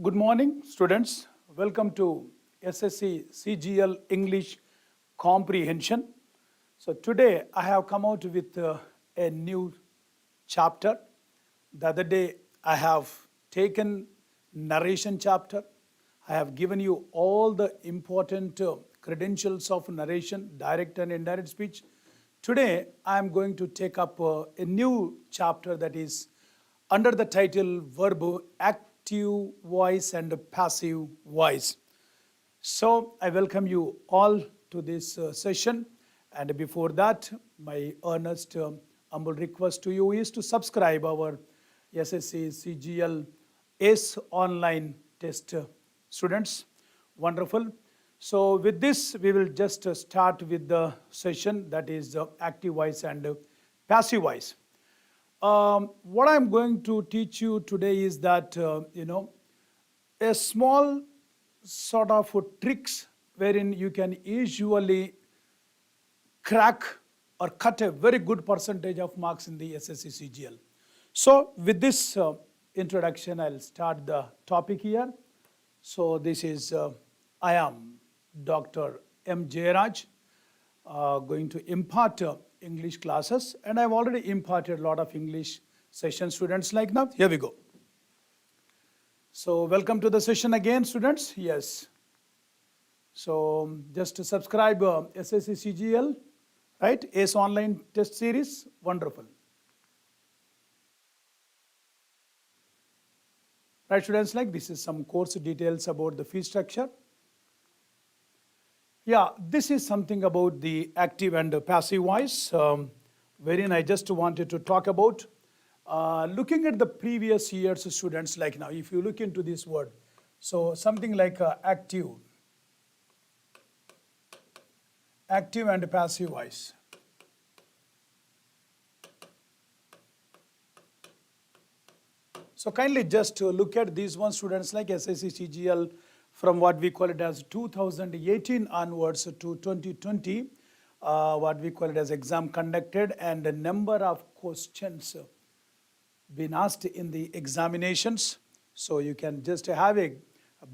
Good morning, students. Welcome to SSC CGL English Comprehension. So today I have come out with a new chapter. The other day I have taken narration chapter. I have given you all the important credentials of narration, direct and indirect speech. Today I am going to take up a new chapter that is under the title verb active voice and passive voice. So I welcome you all to this session, and before that my earnest humble request to you is to subscribe our SSC CGL S online test students. Wonderful. So with this we will just start with the session that is active voice and passive voice. What I'm going to teach you today is that, a small sort of tricks wherein you can usually crack or cut a very good percentage of marks in the SSC CGL. So with this introduction, I'll start the topic here. So this is, I am Dr. M. Jayaraj, going to impart English classes, and I've already imparted a lot of English session students like now. Here we go. So welcome to the session again, students. Yes. So just to subscribe SSC CGL, right? ACE online test series. Wonderful. Right, students, like this is some course details about the fee structure. Yeah, this is something about the active and passive voice, wherein I just wanted to talk about looking at the previous year's students like now. If you look into this word, so something like active and passive voice. So kindly just look at these one students like SSC CGL from what we call it as 2018 onwards to 2020, what we call it as exam conducted and the number of questions been asked in the examinations. So you can just have a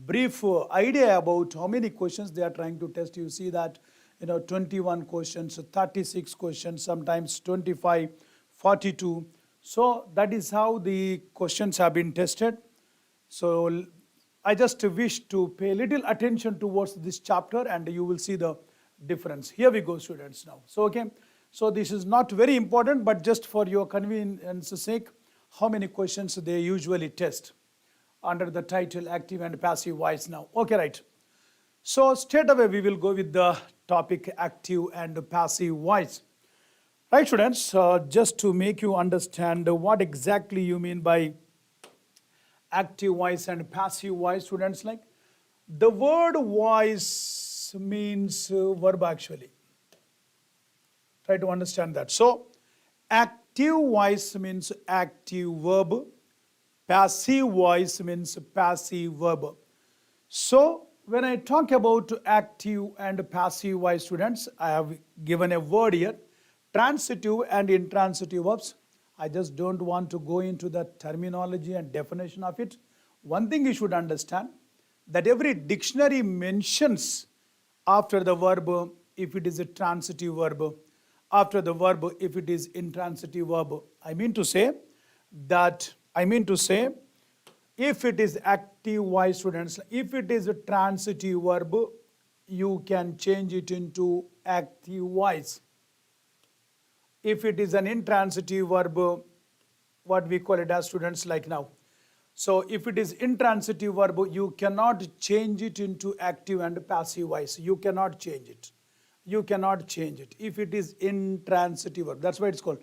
brief idea about how many questions they are trying to test. You see that, 21 questions, 36 questions, sometimes 25, 42. So that is how the questions have been tested. So I just wish to pay little attention towards this chapter and you will see the difference. Here we go, students, now. So, okay, so this is not very important, but just for your convenience sake, how many questions they usually test under the title active and passive voice now. Okay, right. So straight away we will go with the topic active and passive voice. Right, students, just to make you understand what exactly you mean by active voice and passive voice, students, like the word voice means verb actually. Try to understand that. So active voice means active verb, passive voice means passive verb. So when I talk about active and passive voice, students, I have given a word here, transitive and intransitive verbs. I just don't want to go into the terminology and definition of it. One thing you should understand, that every dictionary mentions after the verb if it is a transitive verb, after the verb if it is intransitive verb. I mean to say if it is active voice, students, if it is a transitive verb, you can change it into active voice. If it is an intransitive verb, what we call it as, students, like now. So if it is intransitive verb, you cannot change it into active and passive voice. You cannot change it. You cannot change it. If it is intransitive verb, that's why it's called.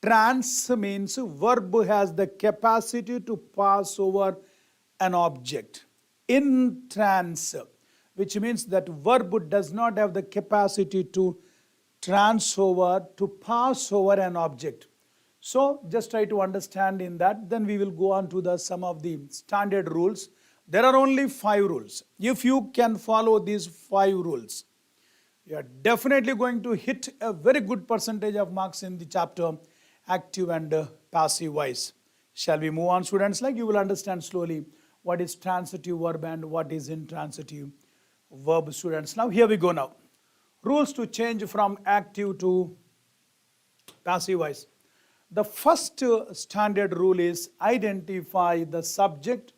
Trans means verb has the capacity to pass over an object. Intrans, which means that verb does not have the capacity to to pass over an object. So just try to understand in that. Then we will go on to some of the standard rules. There are only 5 rules. If you can follow these 5 rules, you are definitely going to hit a very good percentage of marks in the chapter active and passive voice. Shall we move on, students? Like you will understand slowly what is transitive verb and what is intransitive verb, students. Now here we go now. Rules to change from active to passive voice. The first standard rule is identify the subject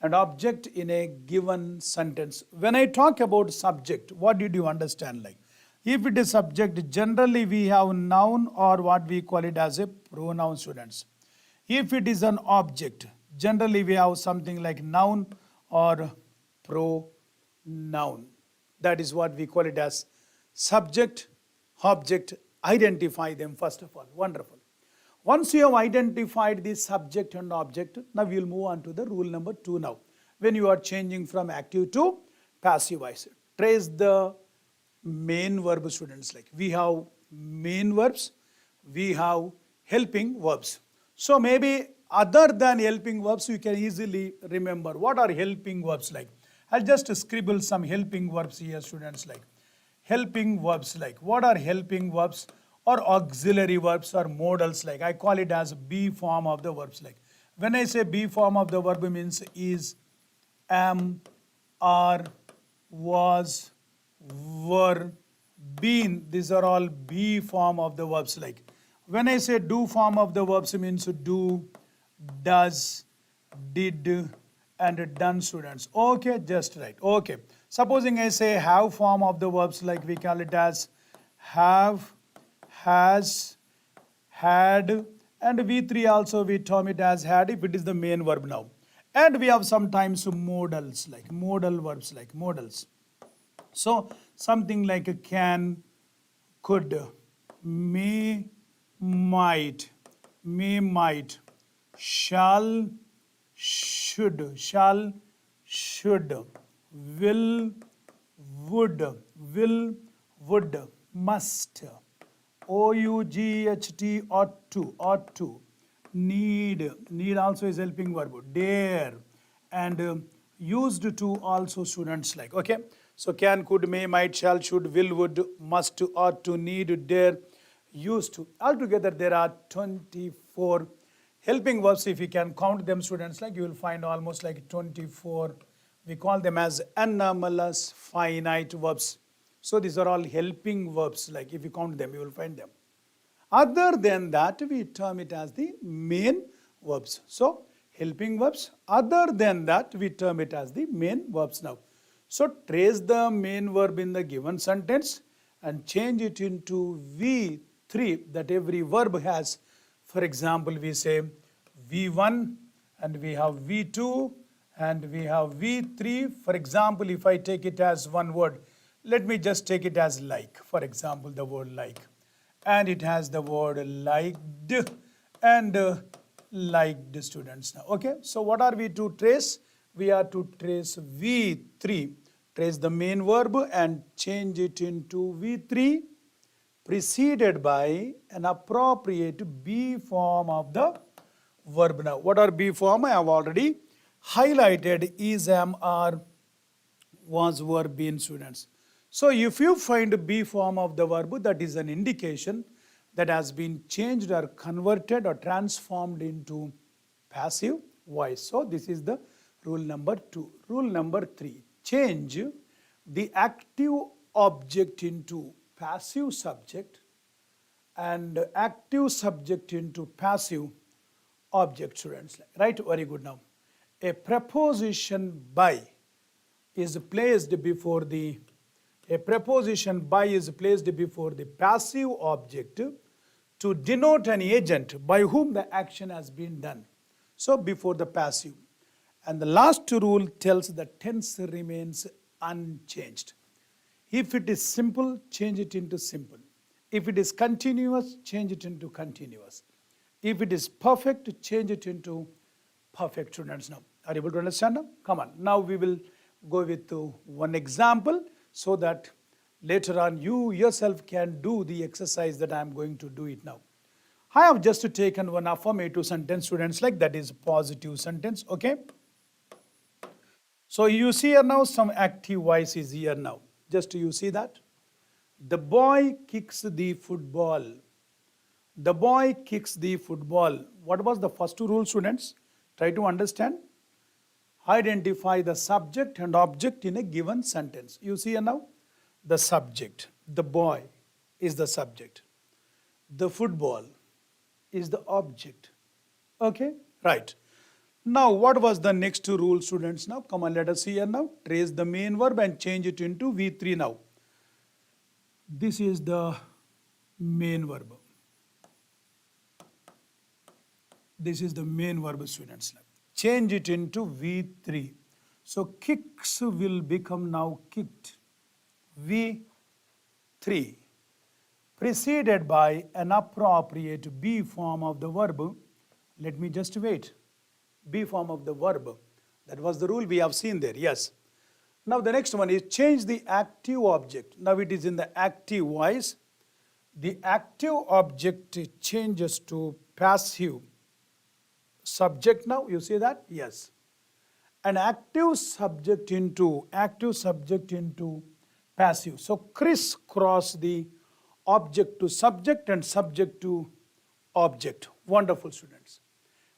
and object in a given sentence. When I talk about subject, what did you understand? Like, if it is subject, generally we have noun or what we call it as a pronoun, students. If it is an object, generally we have something like noun or pronoun. That is what we call it as subject, object. Identify them first of all. Wonderful. Once you have identified the subject and object, now we will move on to the rule number 2 now. When you are changing from active to passive voice, trace the main verb, students. Like, we have main verbs, we have helping verbs. So maybe other than helping verbs, you can easily remember what are helping verbs like. I'll just scribble some helping verbs here, students. Like, helping verbs, like, what are helping verbs or auxiliary verbs or modals? Like, I call it as be form of the verbs. Like, when I say be form of the verb, means is, am, are, was, were, been. These are all be form of the verbs. Like, when I say do form of the verbs, means do, does, did, and done, students. Okay, just right. Okay. Supposing I say have form of the verbs, like we call it as have, has, had, and V3 also we term it as had if it is the main verb now. And we have sometimes modals, like modal verbs, like modals. So something like can, could, may, might, shall, should, will, would, must, ought to, need also is helping verb, dare, and used to also, students. Like, okay, so can, could, may, might, shall, should, will, would, must, ought to, need, dare, used to. Altogether there are 24 helping verbs. If you can count them, students, like, you will find almost like 24. We call them as anomalous finite verbs. So these are all helping verbs. Like, if you count them, you will find them. Other than that, we term it as the main verbs. So helping verbs. Other than that, we term it as the main verbs now. So trace the main verb in the given sentence and change it into V3 that every verb has. For example, we say V1 and we have V2 and we have V3. For example, if I take it as one word, let me just take it as like. For example, the word like. And it has the word liked and liked, students now. Okay, so what are we to trace? We are to trace V3. Trace the main verb and change it into V3 preceded by an appropriate be form of the verb. Now, what are be form? I have already highlighted is, am, are, was, were, been, students. So if you find be form of the verb, that is an indication that has been changed or converted or transformed into passive voice. So this is the rule number 2. Rule number 3, change the active object into passive subject and active subject into passive object, students. Right? Very good. Now, a preposition by is placed before the passive object to denote an agent by whom the action has been done. So before the passive. And the last rule tells the tense remains unchanged. If it is simple, change it into simple. If it is continuous, change it into continuous. If it is perfect, change it into perfect, students. Now, are you able to understand now? Come on. Now we will go with one example so that later on you yourself can do the exercise that I am going to do it now. I have just taken one affirmative sentence, students, like that is positive sentence, okay? So you see here now some active voice is here now. Just you see that? The boy kicks the football. The boy kicks the football. What was the first rule, students? Try to understand. Identify the subject and object in a given sentence. You see here now, the subject, the boy is the subject. The football is the object. Okay, right. Now, what was the next rule, students? Now, come on, let us see here now. Trace the main verb and change it into V3 now. This is the main verb. This is the main verb, students. Change it into V3. So, kicks will become now kicked. V3. Preceded by an appropriate be form of the verb. Let me just wait. Be form of the verb. That was the rule we have seen there, yes. Now the next one is change the active object. Now it is in the active voice. The active object changes to passive subject now. You see that? Yes. An active subject into passive. So crisscross the object to subject and subject to object. Wonderful, students.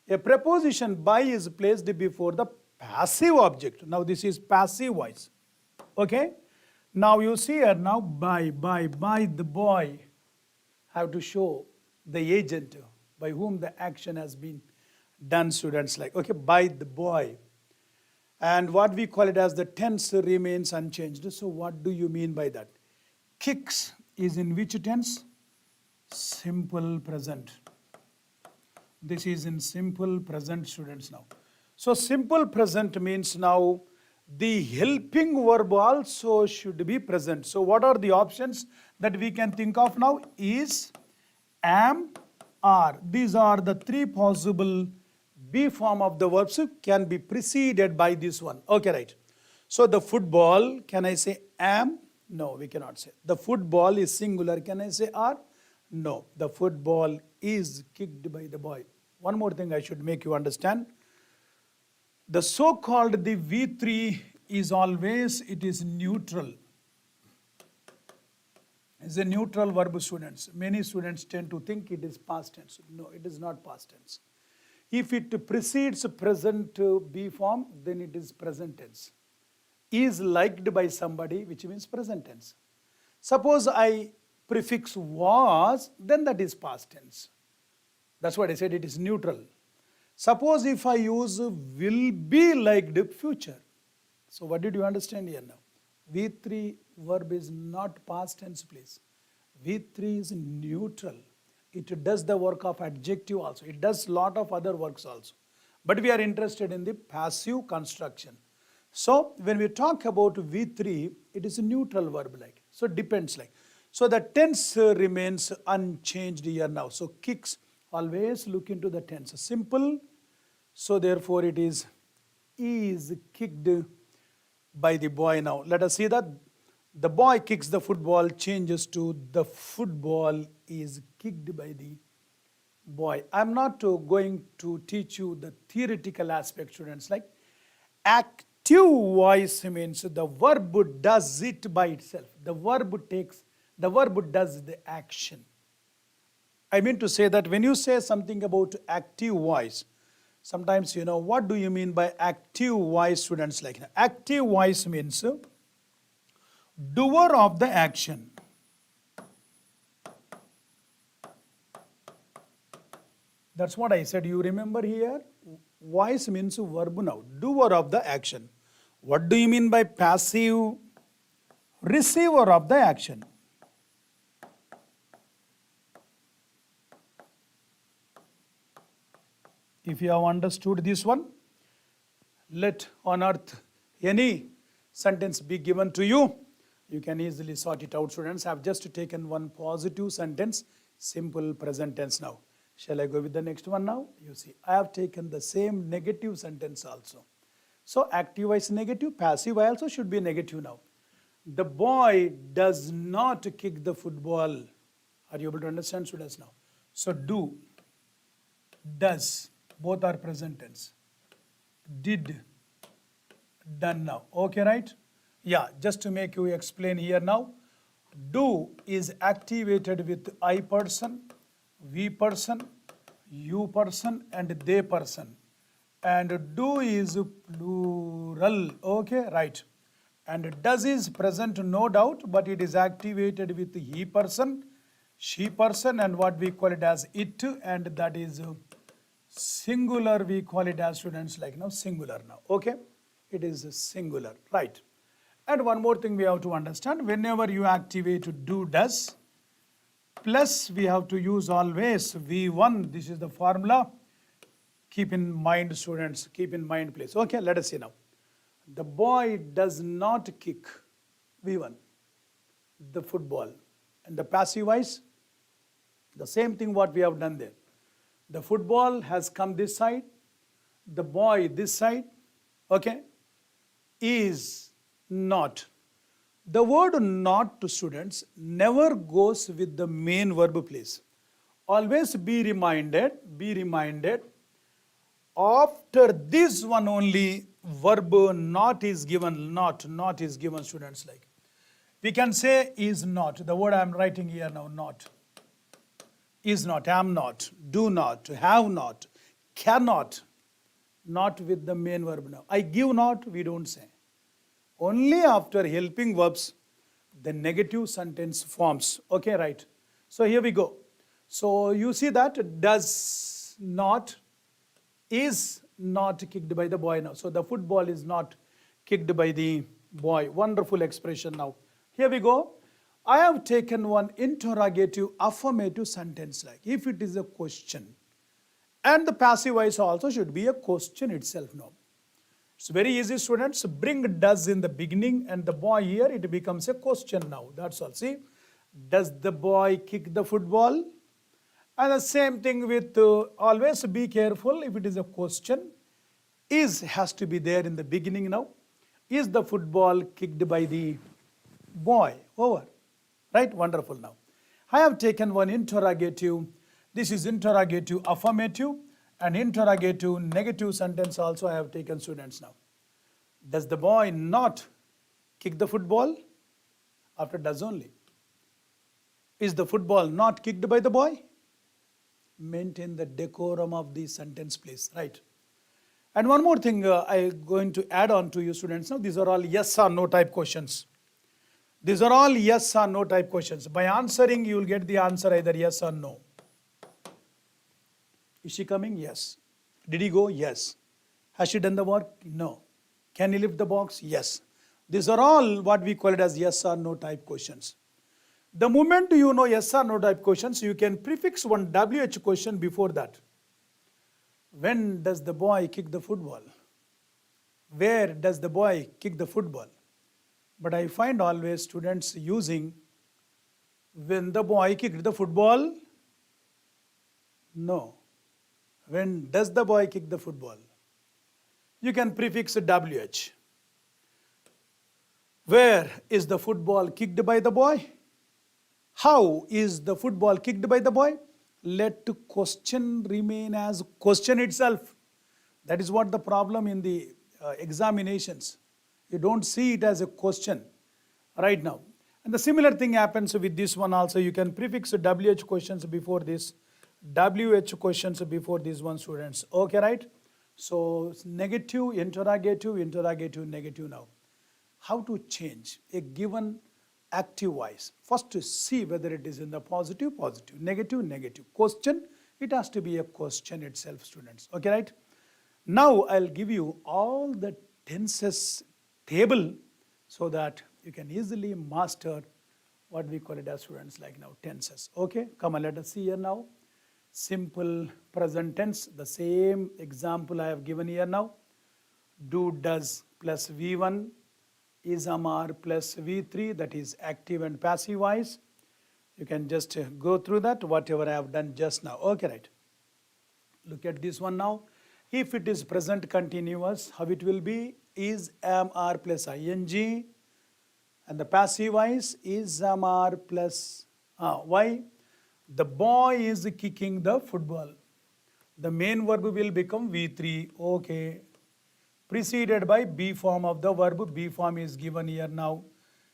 A preposition by is placed before the passive object. Now this is passive voice. Okay. Now you see here now by the boy have to show the agent by whom the action has been done, students, like, okay, by the boy. And what we call it as the tense remains unchanged. So what do you mean by that? Kicks is in which tense? Simple present. This is in simple present, students, now. So simple present means now the helping verb also should be present. So what are the options that we can think of now? Is, am, are. These are the three possible be form of the verbs can be preceded by this one. Okay, right. So the football, can I say am? No, we cannot say. The football is singular. Can I say are? No. The football is kicked by the boy. One more thing I should make you understand. The so-called the V3 is always, it is neutral. It's a neutral verb, students. Many students tend to think it is past tense. No, it is not past tense. If it precedes present be form, then it is present tense. Is liked by somebody, which means present tense. Suppose I prefix was, then that is past tense. That's what I said, it is neutral. Suppose if I use will be liked future. So what did you understand here now? V3 verb is not past tense, please. V3 is neutral. It does the work of adjective also. It does lot of other works also. But we are interested in the passive construction. So when we talk about V3, it is a neutral verb like. So depends like. So the tense remains unchanged here now. So kicks, always look into the tense. Simple. So therefore it is kicked by the boy now. Let us see that. The boy kicks the football changes to the football is kicked by the boy. I'm not going to teach you the theoretical aspect, students. Like active voice means the verb does it by itself. The verb does the action. I mean to say that when you say something about active voice, sometimes what do you mean by active voice, students? Like active voice means doer of the action. That's what I said. You remember here? Voice means verb now. Doer of the action. What do you mean by passive? Receiver of the action. If you have understood this one, let on earth any sentence be given to you. You can easily sort it out, students. I have just taken one positive sentence, simple present tense now. Shall I go with the next one now? You see, I have taken the same negative sentence also. So active is negative, passive also should be negative now. The boy does not kick the football. Are you able to understand, students, now? So do, does, both are present tense. Did, done now. Okay, right? Yeah, just to make you explain here now. Do is activated with I person, we person, you person and they person. and do is plural. Okay, right. And does is present, no doubt, but it is activated with he person, she person, and what we call it as it, and that is singular. We call it as students like now singular now. Okay, it is singular, right? And one more thing we have to understand: whenever you activate do does, plus we have to use always V1. This is the formula. Keep in mind, students, keep in mind, please. Okay, let us see now. The boy does not kick V1, the football. And the passive voice, the same thing what we have done there. The football has come this side, the boy this side, okay, is not. The word not to students never goes with the main verb, please. Always be reminded, after this one only verb not is given, not is given, students. Like we can say is not, the word I am writing here now, not, is not, am not, do not, have not, cannot, not with the main verb now. I give not, we don't say. Only after helping verbs, the negative sentence forms. Okay, right. So here we go. So you see that does not, is not kicked by the boy now. So the football is not kicked by the boy. Wonderful expression now. Here we go. I have taken one interrogative affirmative sentence like if it is a question. And the passive voice also should be a question itself now. It's very easy, students. Bring does in the beginning and the boy here, it becomes a question now. That's all. See, does the boy kick the football? And the same thing with always be careful if it is a question. Is has to be there in the beginning now. Is the football kicked by the boy? Over. Right? Wonderful now. I have taken one interrogative. This is interrogative affirmative and interrogative negative sentence also I have taken, students now. Does the boy not kick the football? After does only. Is the football not kicked by the boy? Maintain the decorum of the sentence, please. Right. And one more thing I'm going to add on to you, students. Now, these are all yes or no type questions. These are all yes or no type questions. By answering, you will get the answer either yes or no. Is she coming? Yes. Did he go? Yes. Has she done the work? No. Can he lift the box? Yes. These are all what we call it as yes or no type questions. The moment you know yes or no type questions, you can prefix one WH question before that. When does the boy kick the football? Where does the boy kick the football? But I find always students using when the boy kicked the football. No. When does the boy kick the football? You can prefix a WH. Where is the football kicked by the boy? How is the football kicked by the boy? Let question remain as question itself. That is what the problem in the examinations. You don't see it as a question right now. And the similar thing happens with this one also. You can prefix WH questions before this, WH questions before these one, students. Okay, right? So negative, interrogative, interrogative, negative now. How to change a given active voice? First to see whether it is in the positive, positive, negative, negative. Question, it has to be a question itself, students. Okay, right? Now I'll give you all the tenses table so that you can easily master what we call it as, students, like now tenses. Okay, come on, let us see here now. Simple present tense, the same example I have given here now. Do, does plus V1 is Amar plus V3, that is active and passive voice. You can just go through that, whatever I have done just now. Okay, right. Look at this one now. If it is present continuous, how it will be? Is, am, are plus ing. And the passive voice is, am, are plus y. The boy is kicking the football. The main verb will become V3. Okay. Preceded by B form of the verb. B form is given here now.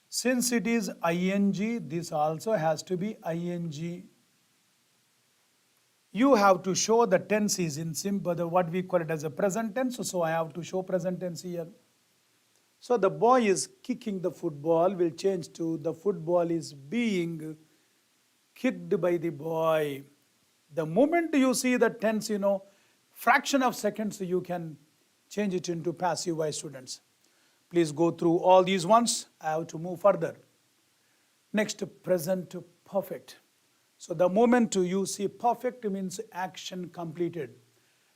Since it is ing, this also has to be ing. You have to show the tense is in simple, what we call it as a present tense. So I have to show present tense here. So the boy is kicking the football will change to the football is being kicked by the boy. The moment you see the tense, fraction of seconds you can change it into passive voice, students. Please go through all these ones. I have to move further. Next, present perfect. So the moment you see perfect means action completed.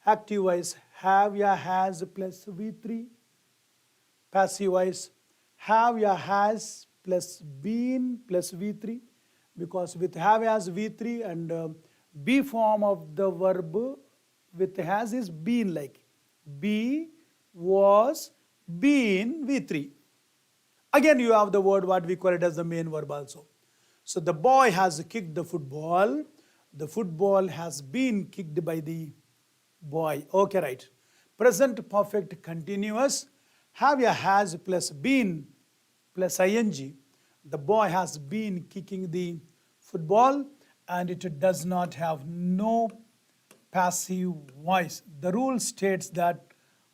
Active voice have ya has plus V3. Passive voice have ya has plus been plus V3, because with have has V3 and be form of the verb with has is been, like be, was, been, V3. Again you have the word what we call it as the main verb also. So the boy has kicked the football. The football has been kicked by the boy. Okay, right. Present perfect continuous. Have ya has plus been plus ing. The boy has been kicking the football and it does not have no passive voice. The rule states that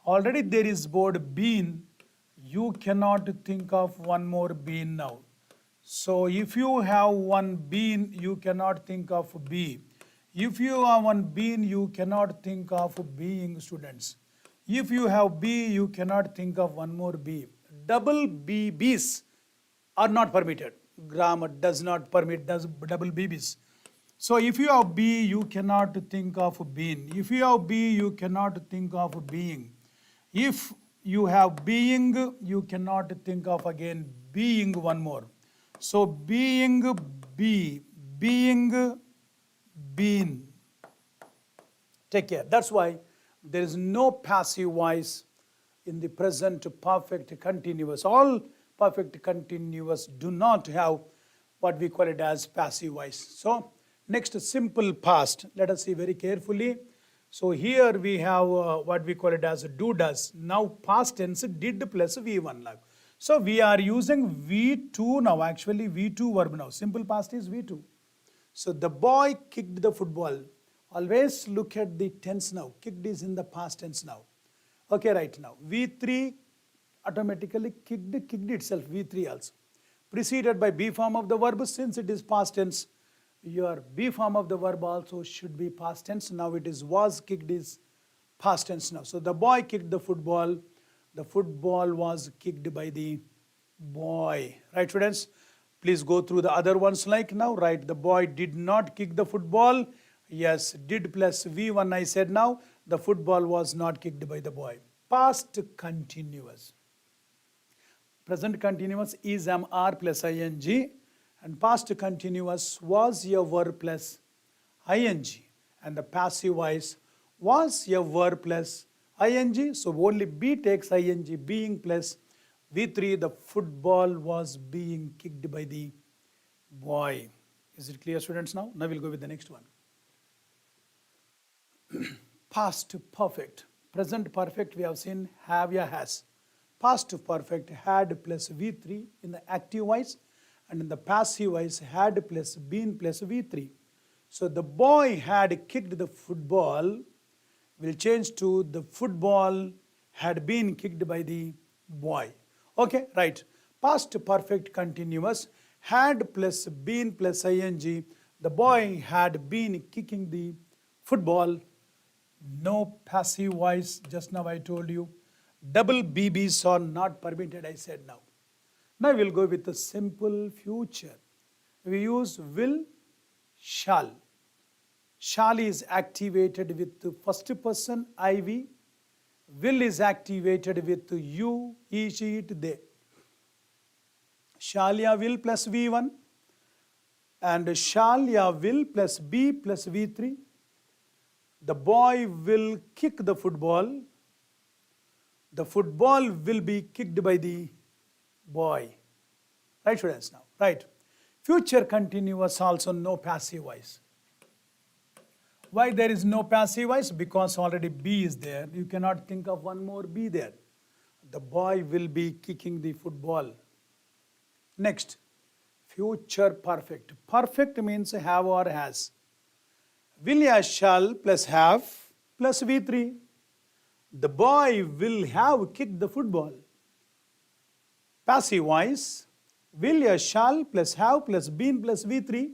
already there is word been. You cannot think of one more been now. So if you have one been, you cannot think of be. If you have one been, you cannot think of being, students. If you have be, you cannot think of one more be. Double BBs are not permitted. Grammar does not permit double BBs. So if you have be, you cannot think of being. If you have be, you cannot think of being. If you have being, you cannot think of again being one more. So being, be, being, been. Take care. That's why there is no passive voice in the present perfect continuous. All perfect continuous do not have what we call it as passive voice. So next, simple past. Let us see very carefully. So here we have what we call it as do does. Now past tense did plus V1. So we are using V2 now, actually V2 verb now. Simple past is V2. So the boy kicked the football. Always look at the tense now. Kicked is in the past tense now. Okay, right now. V3 automatically kicked itself, V3 also. Preceded by B form of the verb, since it is past tense, your B form of the verb also should be past tense. Now it is was kicked is past tense now. So the boy kicked the football. The football was kicked by the boy. Right, students? Please go through the other ones like now. Right, the boy did not kick the football. Yes, did plus V1 I said now. The football was not kicked by the boy. Past continuous. Present continuous is am are plus ing. And past continuous was a verb plus ing. And the passive voice was a verb plus ing. So only be takes ing, being plus V3. The football was being kicked by the boy. Is it clear, students, now? Now we'll go with the next one. Past perfect. Present perfect we have seen have ya has. Past perfect had plus V3 in the active voice, and in the passive voice had plus been plus V3. So the boy had kicked the football will change to the football had been kicked by the boy. Okay, right. Past perfect continuous had plus been plus ing. The boy had been kicking the football. No passive voice, just now I told you. Double BBs are not permitted, I said now. Now we'll go with the simple future. We use will, shall. Shall is activated with the first person IV. Will is activated with you, he, she, it, they. Shall ya will plus V1 and shall ya will plus B plus V3. The boy will kick the football. The football will be kicked by the boy. Right, students, now? Right. Future continuous also no passive voice. Why there is no passive voice? Because already B is there. You cannot think of one more B there. The boy will be kicking the football. Next, future perfect. Perfect means have or has. Will ya shall plus have plus V3. The boy will have kicked the football. Passive voice. Will ya shall plus have plus been plus V3.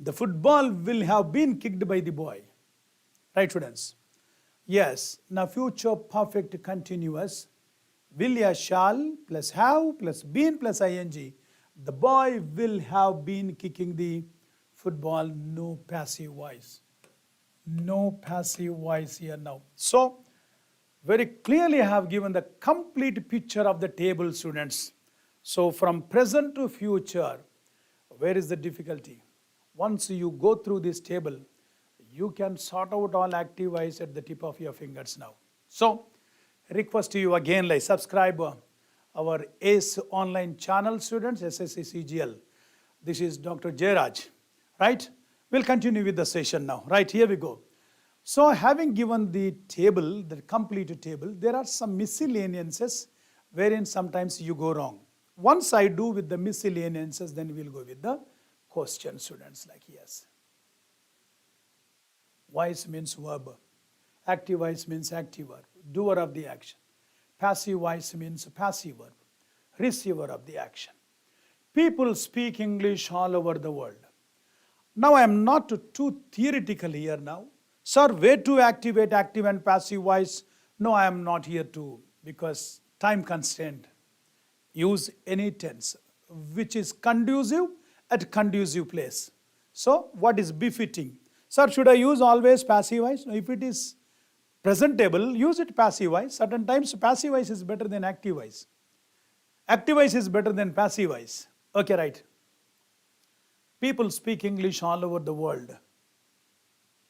The football will have been kicked by the boy. Right, students? Yes. Now future perfect continuous. Will ya shall plus have plus been plus ing. The boy will have been kicking the football. No passive voice. No passive voice here now. So, very clearly I have given the complete picture of the table, students. So, from present to future, where is the difficulty? Once you go through this table, you can sort out all active voice at the tip of your fingers now. So, request to you again, like subscribe our ACE online channel, students, SSC CGL. This is Dr. Jayaraj, right? We'll continue with the session now, right? Here we go. So, having given the table, the complete table, there are some miscellaneances wherein sometimes you go wrong. Once I do with the miscellaneances, then we'll go with the question, students, like yes. Voice means verb. Active voice means active verb. Doer of the action. Passive voice means passive verb. Receiver of the action. People speak English all over the world. Now I am not too theoretical here now. Sir, where to activate active and passive voice? No, I am not here to, because time constraint. Use any tense which is conducive at conducive place. So, what is befitting? Sir, should I use always passive voice? No, if it is presentable, use it passive voice. Certain times passive voice is better than active voice. Active voice is better than passive voice. Okay, right. People speak English all over the world.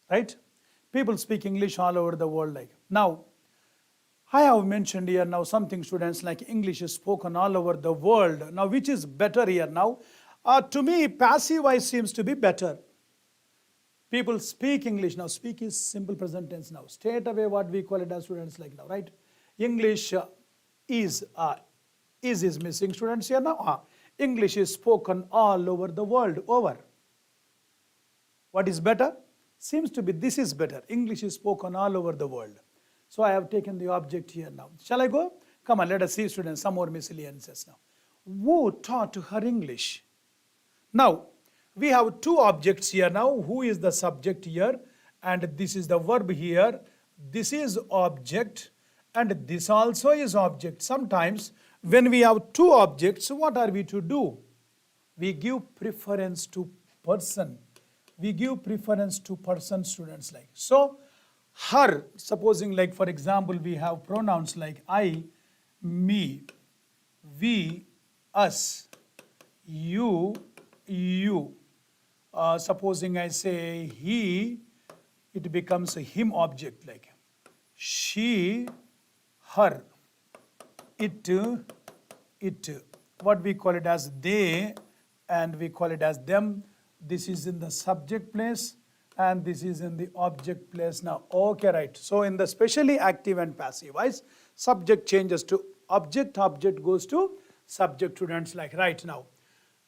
Right? People speak English all over the world. Like now, I have mentioned here now something, students, like English is spoken all over the world. Now, which is better here now? To me, passive voice seems to be better. People speak English. Now, speak is simple present tense now. Straight away what we call it as students like now, right? English is missing, students here now. English is spoken all over the world, over. What is better? Seems to be this is better. English is spoken all over the world. So I have taken the object here now. Shall I go? Come on, let us see, students, some more miscellaneous now. Who taught her English? Now, we have two objects here now. Who is the subject here? And this is the verb here. This is object and this also is object. Sometimes when we have two objects, what are we to do? We give preference to person. We give preference to person, students, like. So, her, supposing like for example, we have pronouns like I, me, we, us, you. Supposing I say he, it becomes a him object, like she, her, it, what we call it as they, and we call it as them. This is in the subject place and this is in the object place now. Okay, right. So in the specially active and passive voice, subject changes to object, object goes to subject, students, like right now.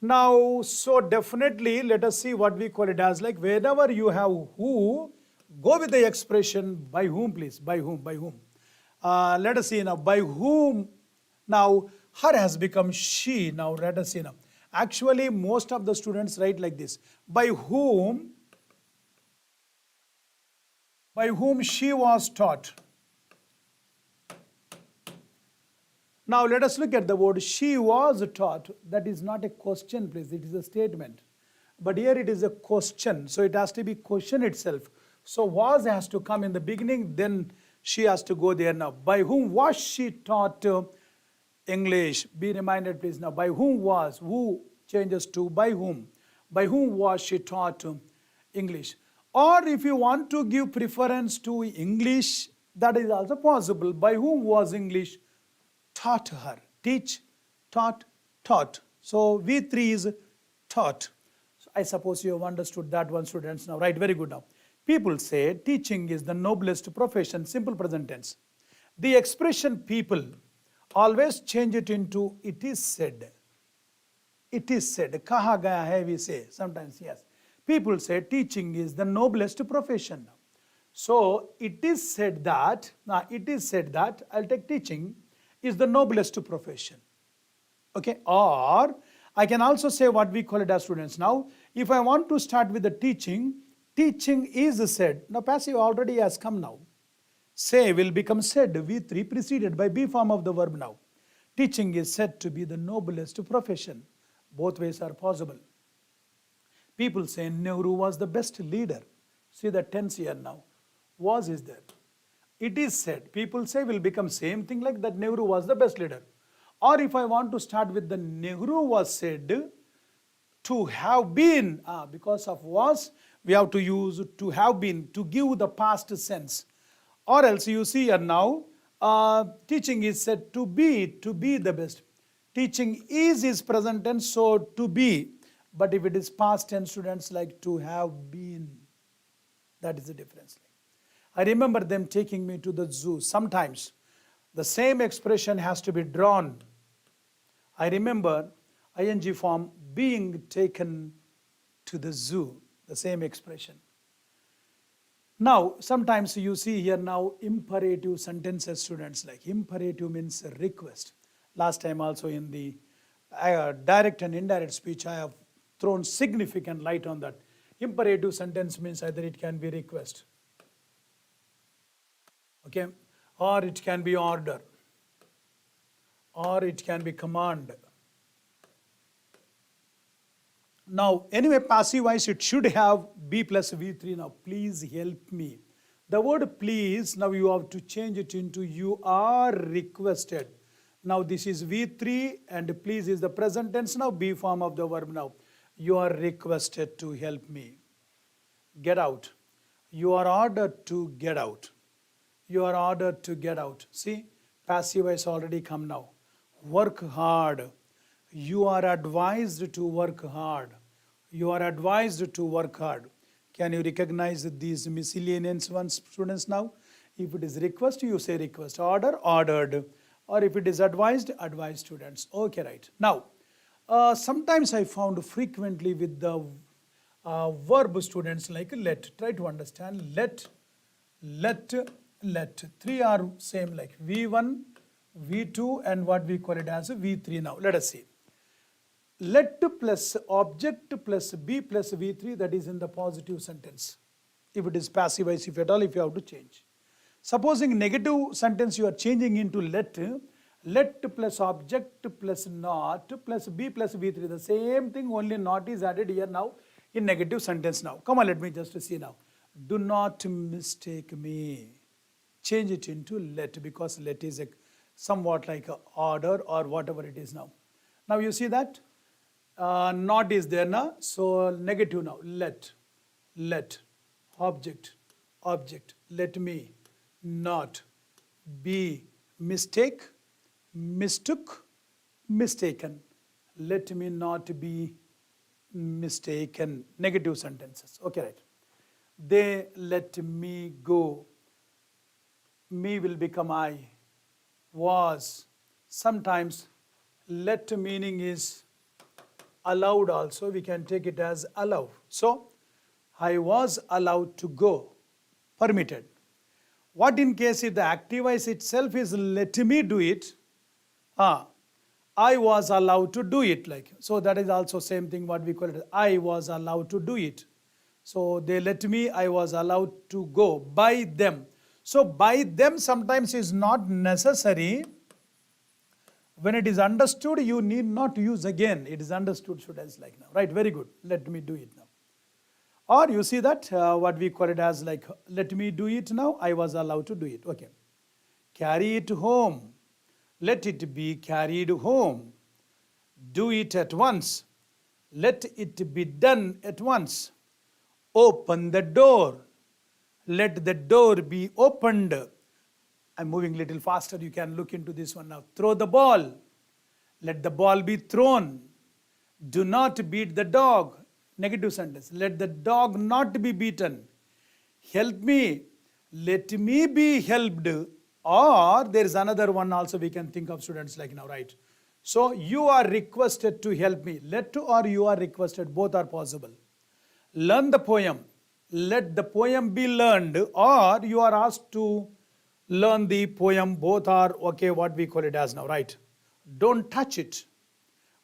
Now, so definitely let us see what we call it as, like whenever you have who, go with the expression by whom, please. By whom, by whom. Let us see now, by whom. Now, her has become she. Now, let us see now. Actually, most of the students write like this. By whom she was taught. Now, let us look at the word she was taught. That is not a question, please. It is a statement. But here it is a question. So, it has to be question itself. So, was has to come in the beginning. Then she has to go there now. By whom was she taught English? Be reminded, please. Now, by whom was? Who changes to by whom? By whom was she taught English? Or if you want to give preference to English, that is also possible. By whom was English taught her? Teach, taught, taught. So V3 is taught. So I suppose you have understood that one, students. Now, right, very good now. People say teaching is the noblest profession, simple present tense. The expression people always change it into it is said. It is said. Kaha gaya hai, we say sometimes, yes. People say teaching is the noblest profession. So it is said that, I'll take teaching is the noblest profession. Okay, or I can also say what we call it as students. Now, if I want to start with the teaching, teaching is said. Now, passive already has come now. Say will become said, V3 preceded by B form of the verb now. Teaching is said to be the noblest profession. Both ways are possible. People say Nehru was the best leader. See the tense here now. Was is there. It is said. People say will become same thing like that Nehru was the best leader. Or if I want to start with the Nehru was said to have been, because of was, we have to use to have been to give the past sense. Or else you see here now, teaching is said to be the best. Teaching is present tense, so to be. But if it is past tense, students, like to have been, that is the difference. I remember them taking me to the zoo. Sometimes the same expression has to be drawn. I remember ing form being taken to the zoo, the same expression. Now, sometimes you see here now imperative sentences, students, like imperative means request. Last time also in the direct and indirect speech, I have thrown significant light on that. Imperative sentence means either it can be request, okay, or it can be order, or it can be command. Now, anyway, passive voice, it should have B plus V3 now. Please help me. The word please, now you have to change it into you are requested. Now, this is V3 and please is the present tense now, B form of the verb now. You are requested to help me. Get out. You are ordered to get out. You are ordered to get out. See, passive voice already come now. Work hard. You are advised to work hard. You are advised to work hard. Can you recognize these miscellaneous ones, students, now? If it is request, you say request. Order, ordered. Or if it is advised, advised, students. Okay, right. Now, sometimes I found frequently with the verb, students, like let. Try to understand. Let. Three are same like V1, V2 and what we call it as V3 now. Let us see. Let plus object plus B plus V3, that is in the positive sentence. If it is passive voice, if at all, if you have to change. Supposing negative sentence you are changing into let plus object plus not plus B plus V3. The same thing, only not is added here now in negative sentence now. Come on, let me just see now. Do not mistake me. Change it into let, because let is somewhat like a order or whatever it is now. Now you see that not is there now, so negative now. Let object, let me, not, be, mistake, mistook, mistaken. Let me not be mistaken. Negative sentences. Okay, right. They let me go. Me will become I. Was. Sometimes let meaning is allowed also. We can take it as allow. So, I was allowed to go. Permitted. What in case if the active voice itself is let me do it? I was allowed to do it. Like, so that is also same thing what we call it. I was allowed to do it. So they let me, I was allowed to go by them. So by them sometimes is not necessary. When it is understood, you need not use again. It is understood, students, like now. Right, very good. Let me do it now. Or you see that what we call it as like, let me do it now. I was allowed to do it. Okay. Carry it home. Let it be carried home. Do it at once. Let it be done at once. Open the door. Let the door be opened. I'm moving a little faster. You can look into this one now. Throw the ball. Let the ball be thrown. Do not beat the dog. Negative sentence. Let the dog not be beaten. Help me. Let me be helped. Or there is another one also we can think of, students, like now, right? So you are requested to help me. Let or you are requested. Both are possible. learn the poem, let the poem be learned, or you are asked to learn the poem. Both are okay, what we call it as now, right? Don't touch it.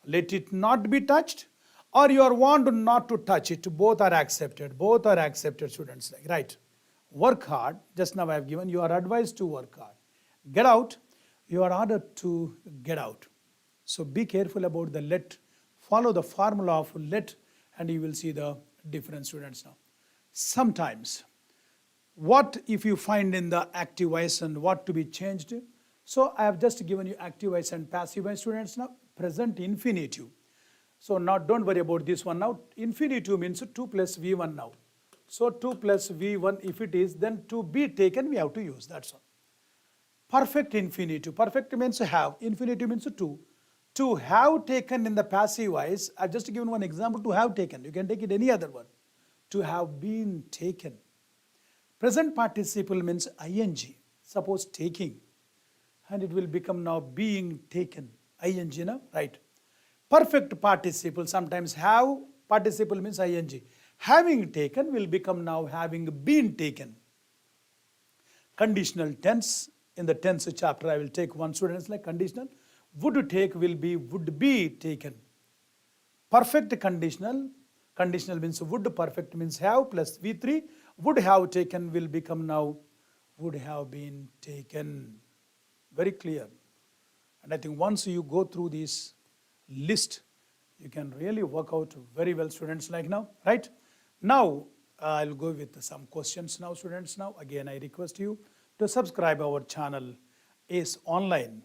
Let it not be touched, or you are warned not to touch it. Both are accepted. Both are accepted, students. Like, right? Work hard. Just now I have given you are advised to work hard. Get out. You are ordered to get out. So be careful about the let. Follow the formula of let, and you will see the difference, students. Now, sometimes, what if you find in the active voice and what to be changed? So I have just given you active voice and passive voice, students. Now, present infinitive. So now don't worry about this one now. Infinitive means 2 plus V1 now. So 2 plus V1, if it is, then to be taken we have to use, that's all. Perfect infinitive. Perfect means have. Infinitive means to. To have taken in the passive voice, I've just given one example, to have taken. You can take it any other one. To have been taken. Present participle means ing. Suppose taking. And it will become now being taken. Ing, no? Right. Perfect participle, sometimes have participle means ing. Having taken will become now having been taken. Conditional tense, in the tense chapter I will take one, students, like conditional. Would take will be would be taken. Perfect conditional, conditional means would, perfect means have, plus V3, would have taken will become now would have been taken. Very clear. And I think once you go through this list, you can really work out very well, students, like now, right? Now, I'll go with some questions now, students. Now, again, I request you to subscribe our channel, ACE Online,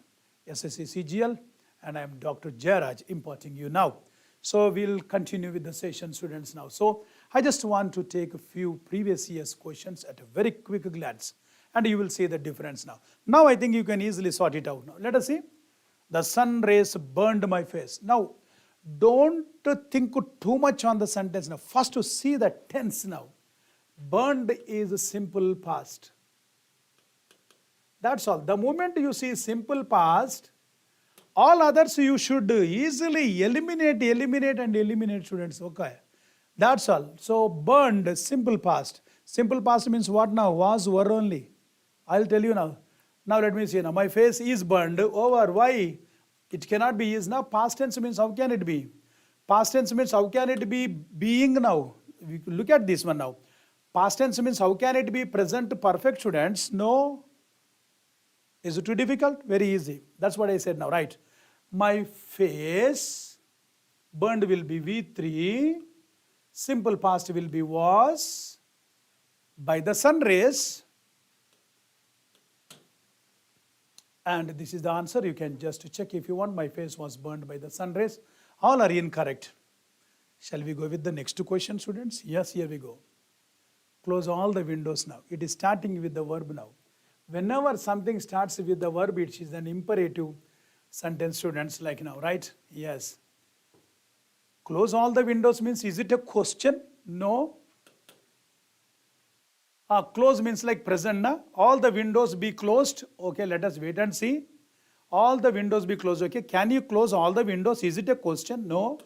SSC CGL, and I am Dr. Jayaraj, imparting you now. So, we'll continue with the session, students, now. So, I just want to take a few previous year's questions at a very quick glance, and you will see the difference now. Now, I think you can easily sort it out now. Let us see. The sun rays burned my face. Now, don't think too much on the sentence now. First, to see the tense now. Burned is a simple past. That's all. The moment you see simple past, all others you should easily eliminate, students. Okay. That's all. So, burned, simple past. Simple past means what now? Was, were only. I'll tell you now. Now let me see now. My face is burned over. Why? It cannot be is now. Past tense means how can it be? Past tense means how can it be being now? Look at this one now. Past tense means how can it be present perfect, students? No. Is it too difficult? Very easy. That's what I said now, right? My face, burned will be V3. Simple past will be was. By the sun rays. And this is the answer. You can just check if you want. My face was burned by the sun rays. All are incorrect. Shall we go with the next question, students? Yes, here we go. Close all the windows now. It is starting with the verb now. Whenever something starts with the verb, it is an imperative sentence, students, like now, right? Yes. Close all the windows means, is it a question? No. Close means like present, na? All the windows be closed. Okay, let us wait and see. All the windows be closed. Okay, can you close all the windows? Is it a question? No.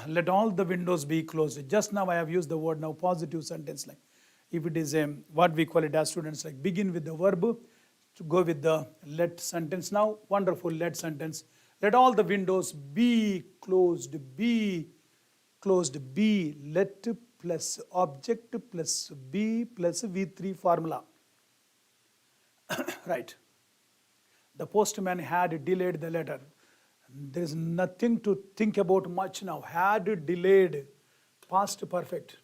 Let all the windows be closed. Just now I have used the word now positive sentence, like if it is what we call it as, students, like begin with the verb to go with the let sentence now. Wonderful, let sentence. Let all the windows be closed. Be closed. Be let plus object plus be plus V3 formula. Right. The postman had delayed the letter. There is nothing to think about much now. Had delayed, past perfect.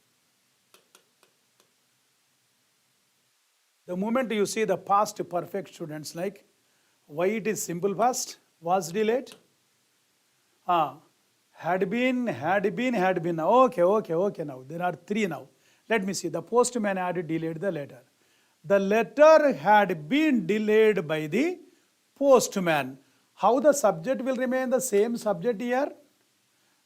The moment you see the past perfect, students, like why it is simple past, was delayed. Had been. Okay. Now there are three now. Let me see. The postman had delayed the letter. The letter had been delayed by the postman. How the subject will remain the same subject here?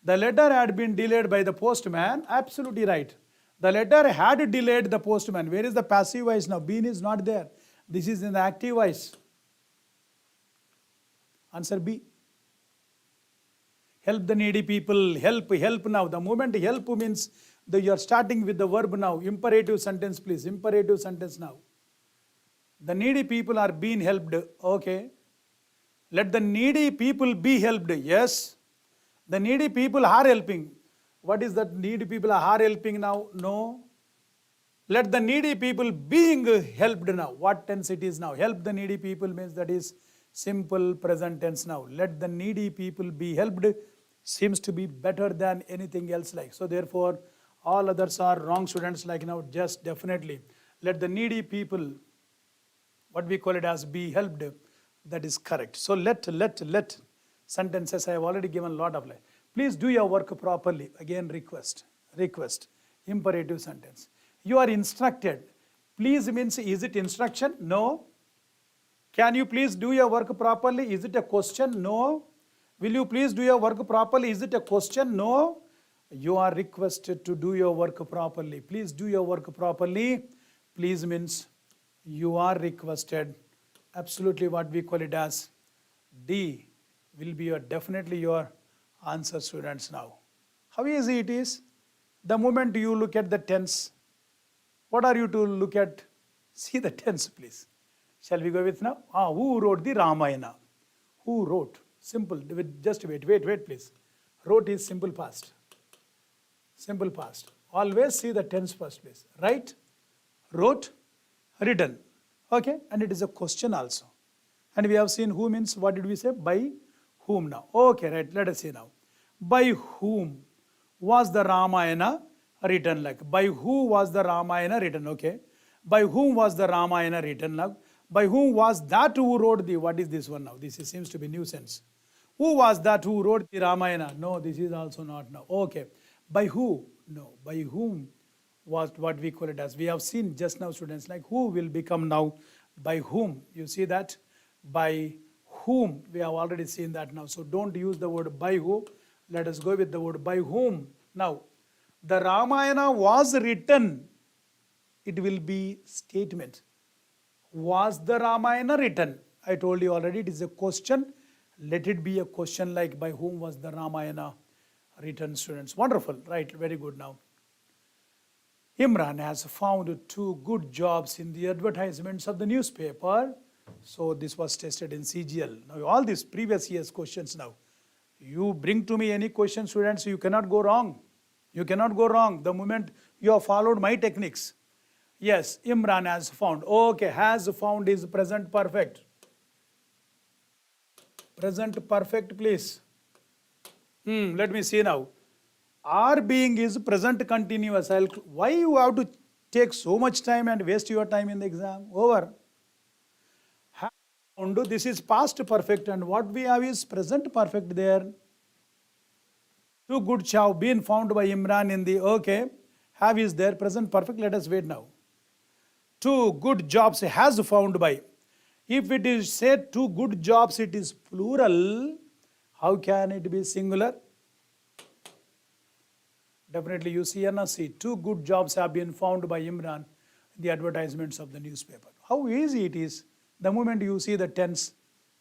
The letter had been delayed by the postman. Absolutely right. The letter had delayed the postman. Where is the passive voice now? Been is not there. This is in the active voice. Answer B. Help the needy people. Help, help now. The moment help means you are starting with the verb now. Imperative sentence, please. Imperative sentence now. The needy people are being helped. Okay. Let the needy people be helped. Yes. The needy people are helping. What is that needy people are helping now? No. Let the needy people being helped now. What tense it is now? Help the needy people means that is simple present tense now. Let the needy people be helped seems to be better than anything else like. So therefore, all others are wrong, students, like now. Just definitely let the needy people, what we call it as, be helped. That is correct. So let sentences, I have already given a lot of like. Please do your work properly. Again, request. Imperative sentence. You are instructed. Please means, is it instruction? No. Can you please do your work properly? Is it a question? No. Will you please do your work properly? Is it a question? No. You are requested to do your work properly. Please do your work properly. Please means you are requested. Absolutely what we call it as D will be definitely your answer, students, now. How easy it is? The moment you look at the tense, what are you to look at? See the tense, please. Shall we go with now? Who wrote the Ramayana? Who wrote? Simple. Just wait, please. Wrote is simple past. Simple past. Always see the tense first, please. Right? Wrote, written. Okay? And it is a question also. And we have seen who means, what did we say? By whom now. Okay, right. Let us see now. By whom was the Ramayana written? Like, by who was the Ramayana written? Okay. By whom was the Ramayana written? Now, by whom was that who wrote the, what is this one now? This seems to be nuisance. Who was that who wrote the Ramayana? No, this is also not now. Okay. By who? No. By whom was what we call it as. We have seen just now, students, like who will become now by whom. You see that? By whom. We have already seen that now. So don't use the word by who. Let us go with the word by whom. Now, the Ramayana was written. It will be statement. Was the Ramayana written? I told you already it is a question. Let it be a question like by whom was the Ramayana written, students. Wonderful. Right. Very good now. Imran has found 2 good jobs in the advertisements of the newspaper. So this was tested in CGL. Now all these previous year's questions now. You bring to me any question, students, you cannot go wrong. You cannot go wrong the moment you have followed my techniques. Yes, Imran has found. Okay, has found is present perfect. Present perfect, please. Let me see now. Are being is present continuous. Why you have to take so much time and waste your time in the exam? Over. Have found, this is past perfect, and what we have is present perfect there. 2 good have been found by Imran in the, okay. Have is there, present perfect. Let us wait now. 2 good jobs has found by. If it is said 2 good jobs, it is plural. How can it be singular? Definitely you see and see. 2 good jobs have been found by Imran in the advertisements of the newspaper. How easy it is. The moment you see the tense,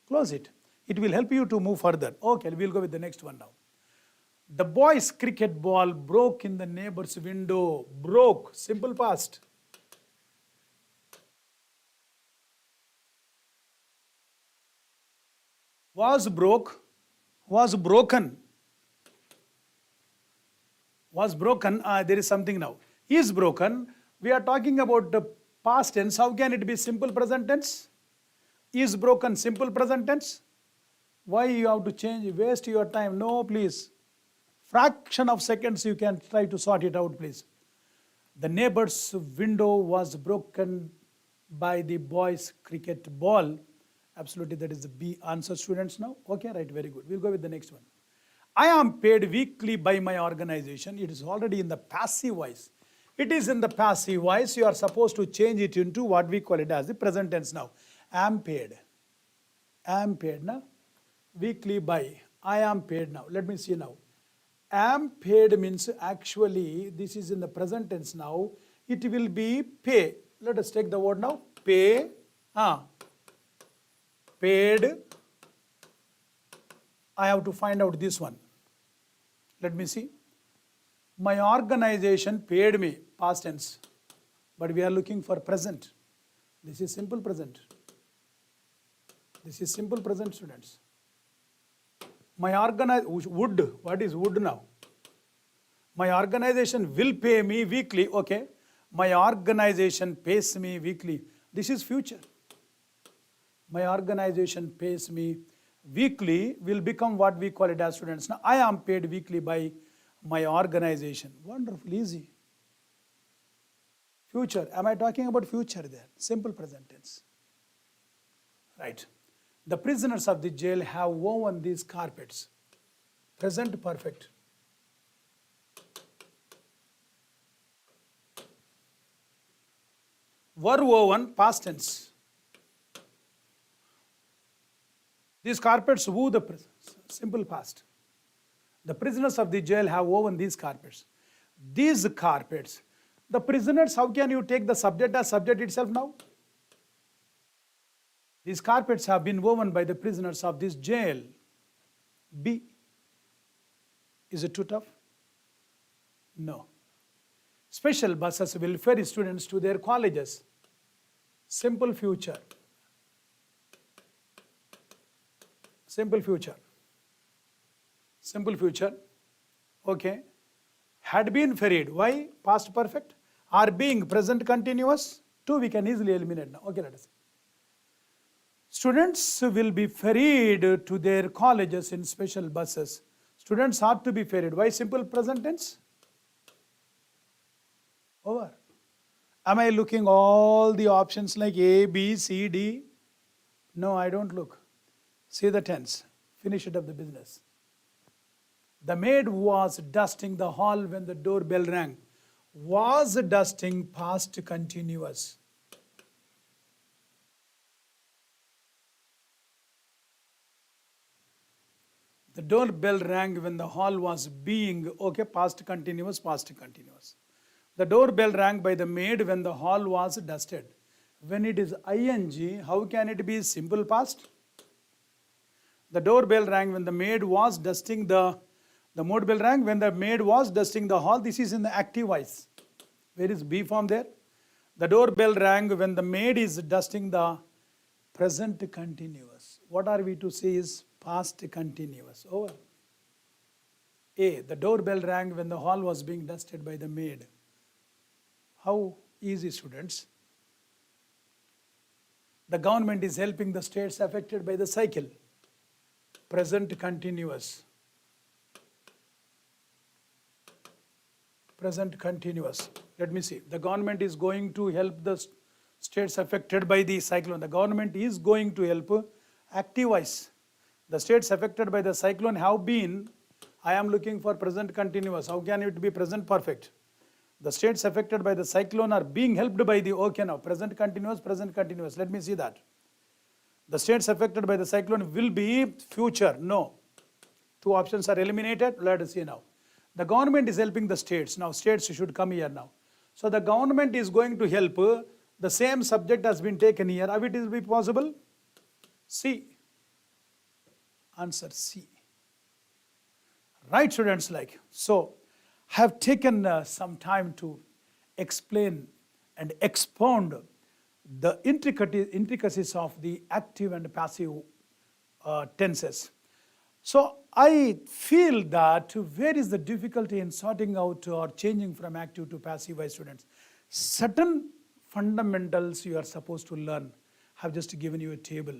close it. It will help you to move further. Okay, we'll go with the next one now. The boy's cricket ball broke in the neighbor's window. Broke, simple past. Was broke, was broken. Was broken, there is something now. Is broken, we are talking about the past tense. How can it be simple present tense? Is broken, simple present tense. Why you have to change, waste your time? No, please. Fraction of seconds you can try to sort it out, please. The neighbor's window was broken by the boy's cricket ball. Absolutely, that is the B answer, students, now. Okay, right, very good. We'll go with the next one. I am paid weekly by my organization. It is already in the passive voice. It is in the passive voice. You are supposed to change it into what we call it as the present tense now. Am paid. Am paid now. Weekly by. I am paid now. Let me see now. Am paid means actually this is in the present tense now. It will be pay. Let us take the word now. Pay. Paid. I have to find out this one. Let me see. My organization paid me, past tense. But we are looking for present. This is simple present. This is simple present, students. My would, what is would now? My organization will pay me weekly, okay. My organization pays me weekly. This is future. My organization pays me weekly will become what we call it as, students. Now, I am paid weekly by my organization. Wonderful, easy. Future, am I talking about future there? Simple present tense. Right. The prisoners of the jail have woven these carpets. Present perfect. Were woven, past tense. These carpets wove the simple past. The prisoners of the jail have woven these carpets. These carpets. The prisoners, how can you take the subject as subject itself now? These carpets have been woven by the prisoners of this jail. B. Is it too tough? No. Special buses will ferry students to their colleges. Simple future. Simple future. Simple future. Okay. Had been ferried. Why? Past perfect. Are being, present continuous. 2 we can easily eliminate now. Okay, let us see. Students will be ferried to their colleges in special buses. Students are to be ferried. Why simple present tense? Over. Am I looking all the options like A, B, C, D? No, I don't look. See the tense. Finish it up the business. The maid was dusting the hall when the doorbell rang. Was dusting, past continuous. The doorbell rang when the hall was being, okay, past continuous, past continuous. The doorbell rang by the maid when the hall was dusted. When it is ing, how can it be simple past? The doorbell rang when the maid was dusting the doorbell rang when the maid was dusting the hall. This is in the active voice. Where is B form there? The doorbell rang when the maid is dusting the present continuous. What are we to say is past continuous. Over. A. The doorbell rang when the hall was being dusted by the maid. How easy, students? The government is helping the states affected by the cycle. Present continuous. Present continuous. Let me see. The government is going to help the states affected by the cyclone. The government is going to help. Active voice. The states affected by the cyclone have been, I am looking for present continuous. How can it be present perfect? The states affected by the cyclone are being helped by the, okay now, present continuous, present continuous. Let me see that. The states affected by the cyclone will be future. No. 2 options are eliminated. Let us see now. The government is helping the states. Now states should come here now. So the government is going to help. The same subject has been taken here. How it will be possible? C. Answer C. Right, students, like. So, I have taken some time to explain and expound the intricacies of the active and passive tenses. So, I feel that where is the difficulty in sorting out or changing from active to passive voice, students? Certain fundamentals you are supposed to learn. I have just given you a table.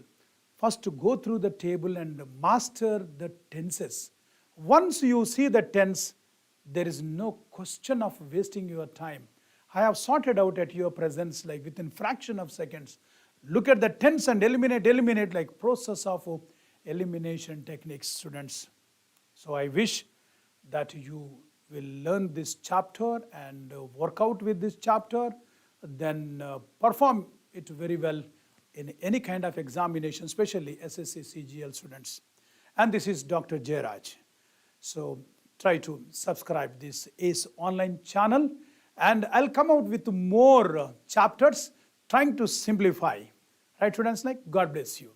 First, to go through the table and master the tenses. Once you see the tense, there is no question of wasting your time. I have sorted out at your presence, like within fraction of seconds. Look at the tense and eliminate like process of elimination techniques, students. So I wish that you will learn this chapter and work out with this chapter, then perform it very well in any kind of examination, especially SSC CGL students. And this is Dr. Jayaraj. So try to subscribe this ACE online channel, and I'll come out with more chapters trying to simplify. Right, students, like, God bless you.